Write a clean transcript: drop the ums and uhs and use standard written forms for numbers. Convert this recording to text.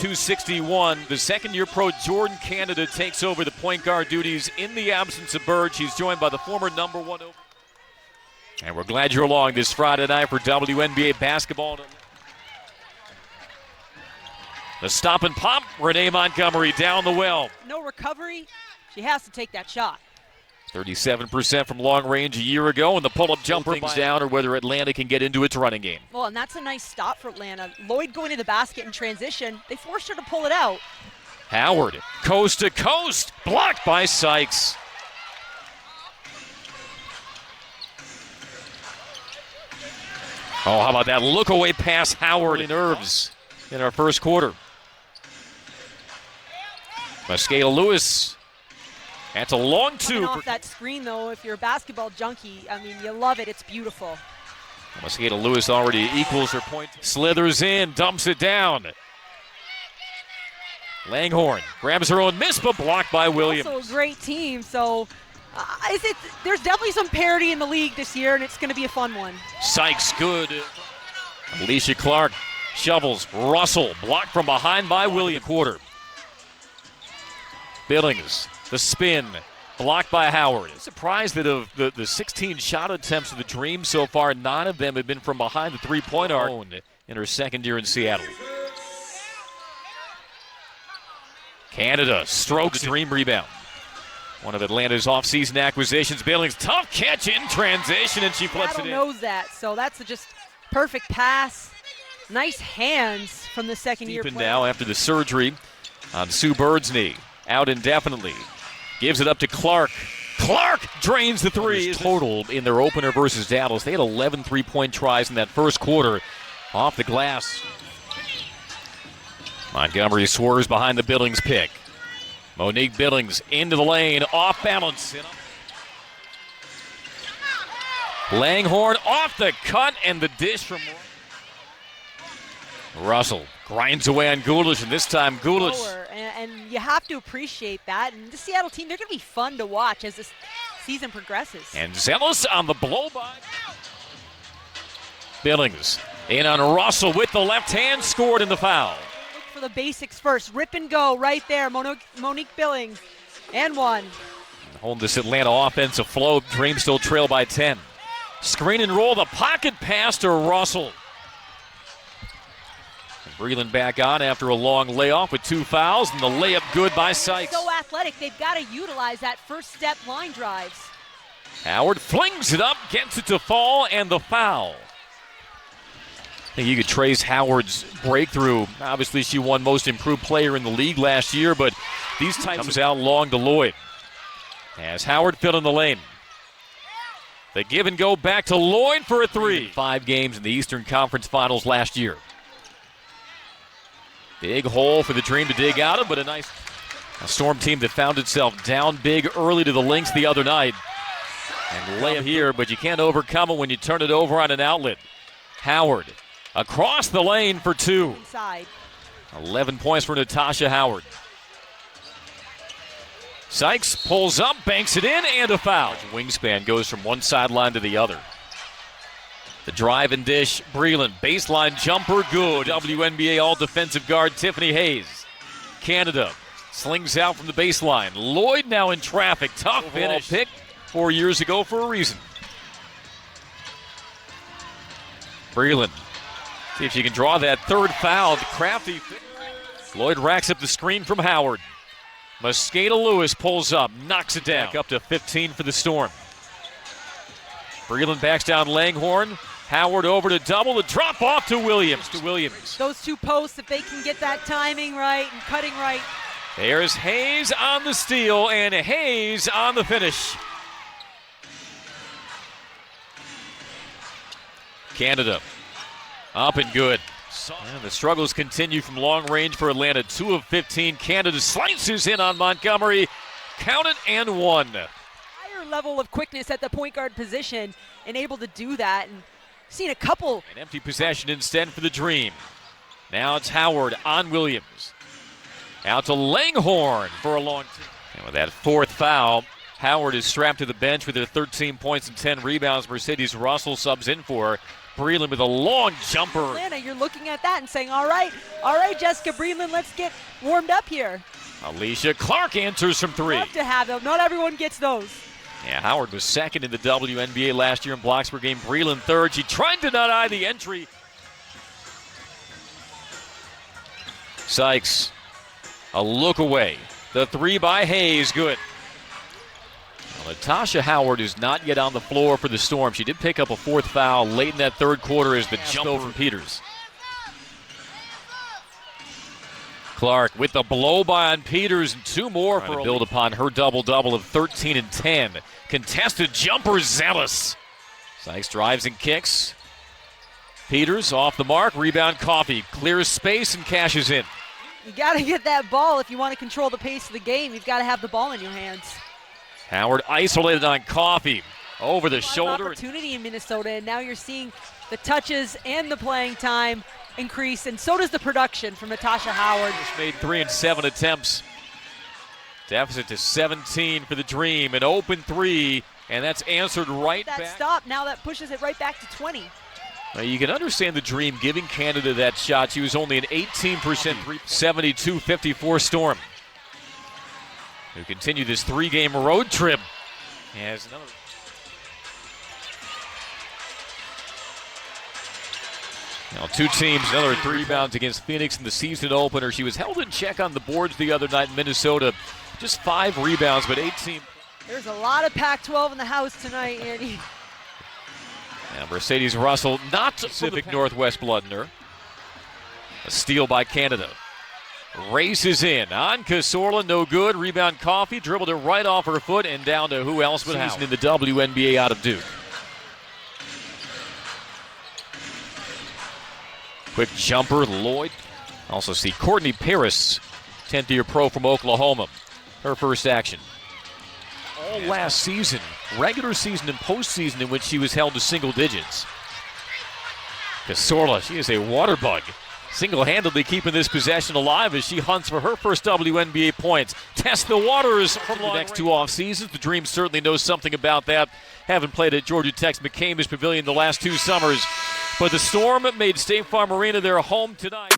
72-61. The second-year pro Jordan Canada takes over the point guard duties in the absence of Bird. She's joined by the former number one. And we're glad you're along this Friday night for WNBA basketball. The stop and pop, Renee Montgomery down the well. No recovery. She has to take that shot. 37% from long range a year ago, and the pull-up jumper things down, or whether Atlanta can get into its running game. Well, and that's a nice stop for Atlanta. Lloyd going to the basket in transition. They forced her to pull it out. Howard, coast to coast, blocked by Sykes. Oh, how about that look-away pass, Howard, nerves in our first quarter. Mosqueda-Lewis. That's a long two. Coming off that screen, though, if you're a basketball junkie, I mean, you love it. It's beautiful. Mosqueda-Lewis already equals her point. Slithers in, dumps it down. Langhorn grabs her own miss, but blocked by Williams. Also a great team, so there's definitely some parity in the league this year, and it's going to be a fun one. Sykes good. Alicia Clark shovels. Russell blocked from behind by Williams. Quarter. Billings, the spin, blocked by Howard. Surprised that of the 16 shot attempts of the Dream so far, 9 of them have been from behind the three-point arc in her second year in Seattle. Canada strokes the Dream rebound. One of Atlanta's offseason acquisitions. Billings, tough catch in transition, and she flips it in. Knows that, so that's just perfect pass. Nice hands from the second-year player. Now after the surgery on Sue Bird's knee. Out indefinitely. Gives it up to Clark. Clark drains the three. Total in their opener versus Dallas. They had 11 three-point tries in that first quarter off the glass. Montgomery swerves behind the Billings pick. Monique Billings into the lane, off balance. Langhorn off the cut, and the dish from Russell. Grinds away on Gulish, and this time Gulish. And you have to appreciate that. And the Seattle team, they're going to be fun to watch as this season progresses. And Zealous on the blow-by. Billings in on Russell with the left hand, scored in the foul. Look for the basics first. Rip and go right there. Monique Billings, and one. Holding this Atlanta offensive flow. Dream still trail by 10. Screen and roll, the pocket pass to Russell. Breland back on after a long layoff with 2 fouls, and the layup good by Sykes. So athletic, they've got to utilize that first step line drives. Howard flings it up, gets it to fall, and the foul. I think you could trace Howard's breakthrough. Obviously, she won most improved player in the league last year, but these types comes out long to Lloyd. As Howard filled in the lane. The give and go back to Lloyd for a 3. 5 games in the Eastern Conference Finals last year. Big hole for the Dream to dig out of, but a Storm team that found itself down big early to the Lynx the other night. And lay it here, but you can't overcome it when you turn it over on an outlet. Howard across the lane for 2. Inside. 11 points for Natasha Howard. Sykes pulls up, banks it in, and a foul. Wingspan goes from one sideline to the other. The drive and dish, Breland, baseline jumper, good. WNBA all-defensive guard Tiffany Hayes. Canada slings out from the baseline. Lloyd now in traffic. Tough finish. Pick 4 years ago for a reason. Breland, see if she can draw that third foul. Crafty. Lloyd racks up the screen from Howard. Mosqueda-Lewis pulls up, knocks it down. Back up to 15 for the Storm. Breland backs down Langhorn. Howard over to double, the drop off to Williams. Those 2 posts, if they can get that timing right and cutting right. There's Hayes on the steal and Hayes on the finish. Canada up and good. And the struggles continue from long range for Atlanta. 2 of 15. Canada slices in on Montgomery. Count it and 1. Higher level of quickness at the point guard position and able to do that. And seen a couple. An empty possession instead for the Dream. Now it's Howard on Williams. Out to Langhorn for a long two. And with that 4th foul, Howard is strapped to the bench with her 13 points and 10 rebounds. Mercedes Russell subs in for her. Breland with a long jumper. Atlanta, you're looking at that and saying, all right, Jessica Breland, let's get warmed up here. Alicia Clark answers from three. Love to have them. Not everyone gets those. Yeah, Howard was second in the WNBA last year in blocks per game. Breland third. She tried to deny the entry. Sykes, a look away. The three by Hayes, good. Well, Natasha Howard is not yet on the floor for the Storm. She did pick up a fourth foul late in that third quarter as the jump from Peters. Clark with the blow by on Peters and two more for a build upon her double-double of 13 and 10. Contested jumper, zealous. Sykes drives and kicks. Peters off the mark, rebound Coffey. Clears space and cashes in. You got to get that ball if you want to control the pace of the game. You've got to have the ball in your hands. Howard isolated on Coffey. Over the shoulder. Opportunity in Minnesota, and now you're seeing the touches and the playing time increase, and so does the production from Natasha Howard. Just made 3 and 7 attempts. Deficit to 17 for the Dream. An open three, and that's answered right back. That stop, now that pushes it right back to 20. Now you can understand the Dream giving Canada that shot. She was only an 18%, 72-54 Storm, who continue this three-game road trip. Has another. Now two teams, another 3 rebounds against Phoenix in the season opener. She was held in check on the boards the other night in Minnesota. Just 5 rebounds, but 18. There's a lot of Pac-12 in the house tonight, Andy. Now Mercedes Russell, not Pacific Northwest blood in her. A steal by Canada. Races in on Casorla, no good. Rebound Coffey, dribbled it right off her foot and down to who else but Howard in the WNBA out of Duke. Quick jumper, Lloyd. Also see Courtney Paris, 10th-year pro from Oklahoma. Her first action. All last season, regular season and postseason, in which she was held to single digits. Casorla, she is a water bug. Single-handedly keeping this possession alive as she hunts for her first WNBA points. Test the waters from the next 2 off seasons. The Dream certainly knows something about that. Haven't played at Georgia Tech's McCamish Pavilion the last 2 summers. But the Storm made State Farm Arena their home tonight.